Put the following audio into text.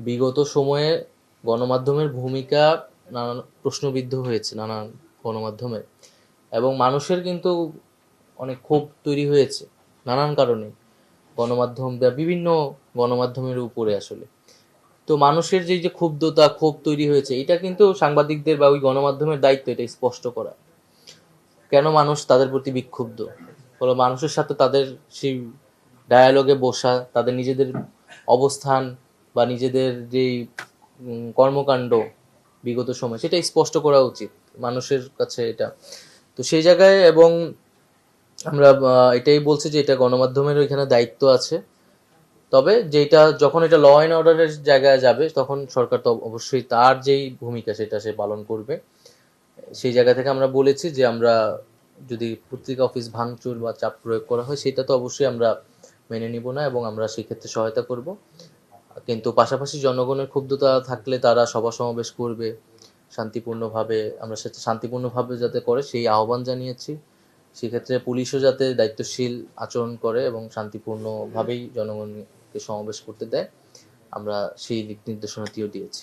বিগত সময়ে গণমাধ্যমের ভূমিকা নানান প্রশ্নবিদ্ধ হয়েছে নানান গণমাধ্যমে, এবং মানুষের কিন্তু অনেক ক্ষোভ তৈরি হয়েছে নানান কারণে গণমাধ্যম বা বিভিন্ন গণমাধ্যমের উপরে আসলে। তো মানুষের যে ক্ষুব্ধতা ক্ষোভ তৈরি হয়েছে, এটা কিন্তু সাংবাদিকদের বা ওই গণমাধ্যমের দায়িত্ব এটা স্পষ্ট করা, কেন মানুষ তাদের প্রতি বিক্ষুব্ধ হলো, মানুষের সাথে তাদের সেই ডায়ালগে বসা, তাদের নিজেদের অবস্থান বা নিজেদের যেই কর্মকাণ্ড বিগত সময় সেটা স্পষ্ট করা উচিত মানুষের কাছে এটা। তো সেই জায়গায় এবং আমরা এটাই বলছি যে এটা গণমাধ্যমের এখানে দায়িত্ব আছে। তবে যেটা যখন এটা ল অ্যান্ড অর্ডারের জায়গায় যাবে তখন সরকার তো অবশ্যই তার যেই ভূমিকা সেটা সে পালন করবে। সেই জায়গা থেকে আমরা বলেছি যে আমরা যদি পত্রিকা অফিস ভাঙচুর বা চাপ প্রয়োগ করা হয় সেটা তো অবশ্যই আমরা মেনে নিব না, এবং আমরা সেক্ষেত্রে সহায়তা করব। কিন্তু পাশাপাশি জনগণের ক্ষুব্ধতা থাকলে তারা সভা সমাবেশ করবে শান্তিপূর্ণভাবে, আমরা সেটা শান্তিপূর্ণভাবে যাতে করে সেই আহ্বান জানিয়েছি। সেক্ষেত্রে পুলিশও যাতে দায়িত্বশীল আচরণ করে এবং শান্তিপূর্ণভাবেই জনগণকে সমাবেশ করতে দেয়, আমরা সেই দিক নির্দেশনাটিও দিয়েছি।